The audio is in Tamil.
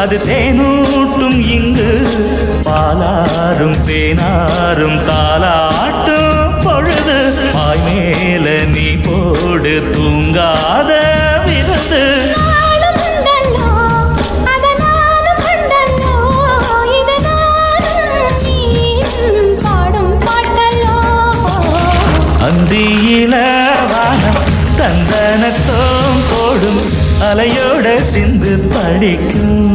அது தேனூட்டும் இங்கு பாலாரும் தேனாரும் தாலாட்டும் பொழுது பாய் மேல நீ போடு தூங்காத விருந்து அந்தியில வானம் தந்தனத்தோம் போடும் அலையோட சிந்து படிக்கும்